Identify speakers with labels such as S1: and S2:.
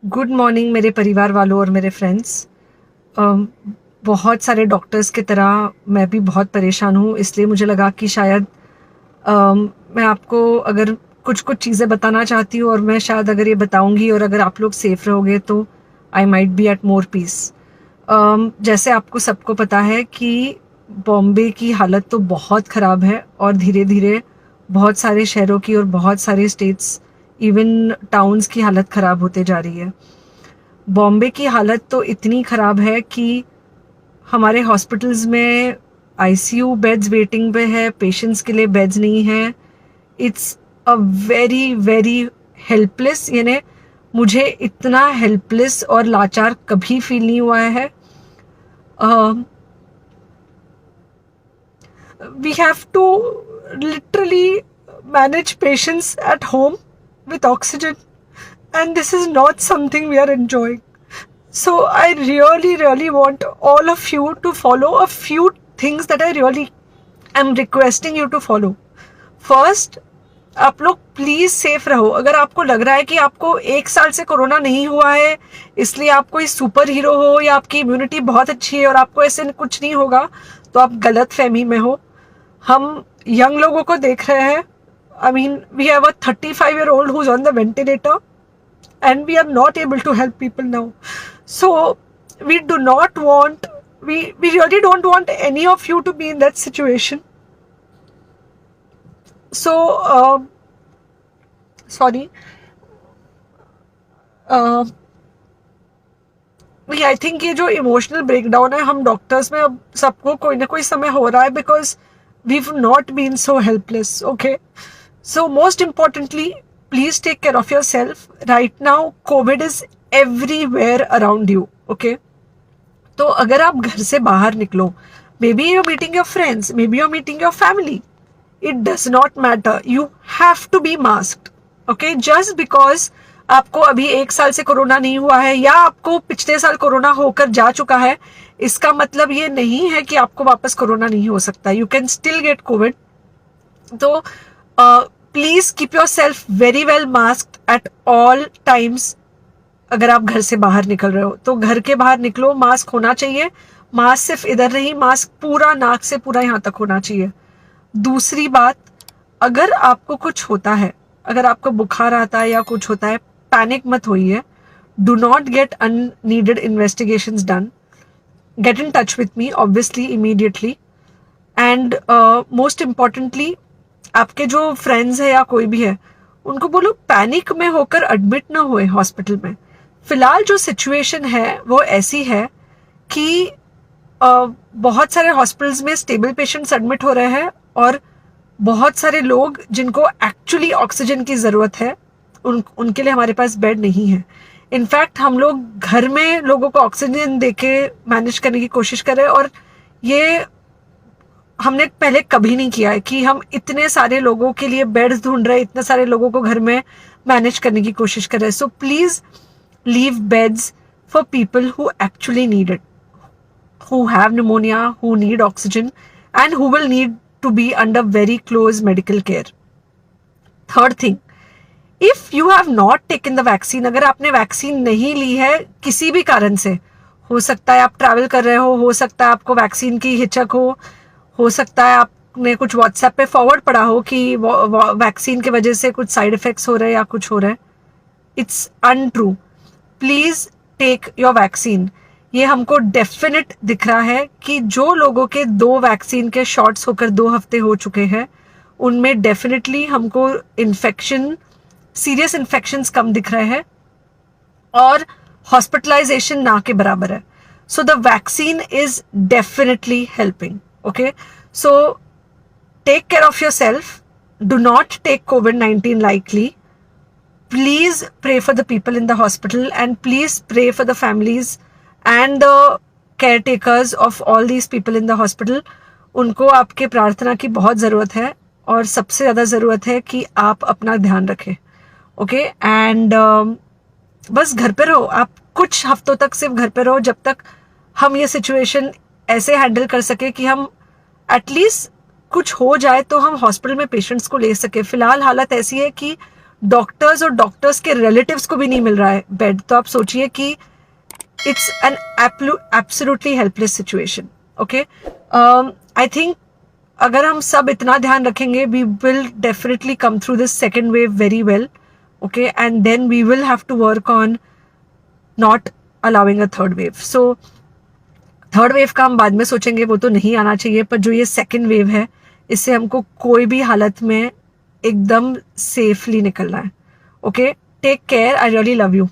S1: Good morning मेरे परिवार वालों और मेरे फ्रेंड्स। बहुत सारे डॉक्टर्स की तरह मैं भी बहुत परेशान हूँ, इसलिए मुझे लगा कि शायद मैं आपको अगर कुछ कुछ चीज़ें बताना चाहती हूँ और मैं शायद अगर ये बताऊँगी और अगर आप लोग सेफ रहोगे तो I might be at more peace. जैसे आपको सबको पता है कि बॉम्बे की हालत तो बहुत ख़राब है और धीरे धीरे बहुत सारे शहरों की और बहुत सारे स्टेट्स इवन टाउन्स की हालत ख़राब होते जा रही है। बॉम्बे की हालत तो इतनी ख़राब है कि हमारे हॉस्पिटल्स में आईसीयू बेड्स वेटिंग पे है, पेशेंट्स के लिए बेड्स नहीं है। It's a very very helpless, यानी मुझे इतना हेल्पलेस और लाचार कभी फील नहीं हुआ है। We have to literally manage patients at home with oxygen, and this is not something we are enjoying. So I really want all of you to follow a few things that I really am requesting you to follow. First, आप लोग please safe रहो। अगर आपको लग रहा है कि आपको 1 साल से कोरोना नहीं हुआ है इसलिए आप कोई सुपर हीरो हो या आपकी इम्यूनिटी बहुत अच्छी है और आपको ऐसे कुछ नहीं होगा, तो आप गलत फहमी में हो। हम यंग लोगों को देख रहे हैं। I mean we have a 35-year-old who's on the ventilator and we are not able to help people now. So we do not want, we really don't want any of you to be in that situation. So sorry, I think ये जो emotional breakdown है हम doctors में अब सबको कोई ना कोई समय हो रहा है because we not been so helpless. Okay, so most importantly please take care of your self. Right now COVID is everywhere around you. Okay, तो अगर आप घर से बाहर निकलो, maybe you're meeting your friends, maybe you're meeting your family, it does not matter, you have to be masked. Okay, just because आपको अभी 1 साल से कोरोना नहीं हुआ है या आपको पिछले साल कोरोना होकर जा चुका है, इसका मतलब ये नहीं है कि आपको वापस कोरोना नहीं हो सकता। You can still get covid. तो please keep yourself very well masked at all times. अगर आप घर से बाहर निकल रहे हो तो घर के बाहर निकलो, मास्क होना चाहिए। मास्क सिर्फ इधर नहीं, मास्क पूरा नाक से पूरा यहाँ तक होना चाहिए। दूसरी बात, अगर आपको कुछ होता है, अगर आपको बुखार आता है या कुछ होता है, पैनिक मत होइए। Do not get unneeded investigations done. Get in touch with me obviously immediately. And most importantly, आपके जो फ्रेंड्स है या कोई भी है उनको बोलो पैनिक में होकर एडमिट ना हुए हॉस्पिटल में। फिलहाल जो सिचुएशन है वो ऐसी है कि बहुत सारे हॉस्पिटल्स में स्टेबल पेशेंट्स एडमिट हो रहे हैं और बहुत सारे लोग जिनको एक्चुअली ऑक्सीजन की ज़रूरत है उनके लिए हमारे पास बेड नहीं है। इनफैक्ट हम लोग घर में लोगों को ऑक्सीजन देके मैनेज करने की कोशिश कर रहे हैं और ये हमने पहले कभी नहीं किया है कि हम इतने सारे लोगों के लिए बेड्स ढूंढ रहे हैं, इतने सारे लोगों को घर में मैनेज करने की कोशिश कर रहे हैं। So please leave beds for people who actually need it, who have pneumonia, who need oxygen, and who will need to be under very close medical care. Third thing, if you have not taken the vaccine, अगर आपने vaccine नहीं ली है किसी भी कारण से, हो सकता है आप ट्रैवल कर रहे हो सकता है आपको वैक्सीन की हिचक हो सकता है आपने कुछ व्हाट्सएप पे फॉरवर्ड पढ़ा हो कि वैक्सीन की वजह से कुछ साइड इफेक्ट्स हो रहे हैं या कुछ हो रहा है। It's untrue. Please take your vaccine. ये हमको डेफिनेट दिख रहा है कि जो लोगों के 2 वैक्सीन के शॉट्स होकर 2 हफ्ते हो चुके हैं उनमें डेफिनेटली हमको इन्फेक्शन, सीरियस इन्फेक्शंस कम दिख रहे हैं और हॉस्पिटलाइजेशन ना के बराबर है। So the vaccine is definitely helping. Okay, so take care of your self, do not take COVID-19 lightly. Please pray for the people in the hospital and please pray for the families and the caretakers of all these people in the hospital. उनको आपके प्रार्थना की बहुत ज़रूरत है और सबसे ज़्यादा ज़रूरत है कि आप अपना ध्यान रखें। ओके, एंड बस घर पे रहो। आप कुछ हफ्तों तक सिर्फ घर पे रहो जब तक हम ये सिचुएशन ऐसे हैंडल कर सके कि हम एटलीस्ट कुछ हो जाए तो हम हॉस्पिटल में पेशेंट्स को ले सके। फिलहाल हालत ऐसी है कि डॉक्टर्स और डॉक्टर्स के रिलेटिव्स को भी नहीं मिल रहा है बेड, तो आप सोचिए कि it's an absolutely helpless situation. Okay, I think अगर हम सब इतना ध्यान रखेंगे, we will definitely come through this second wave very well. Okay, and then we will have to work on not allowing a third wave. So third wave का हम बाद में सोचेंगे, वो तो नहीं आना चाहिए, पर जो ये सेकेंड वेव है इससे हमको कोई भी हालत में एकदम सेफली निकलना है. Okay, take care, I really love you.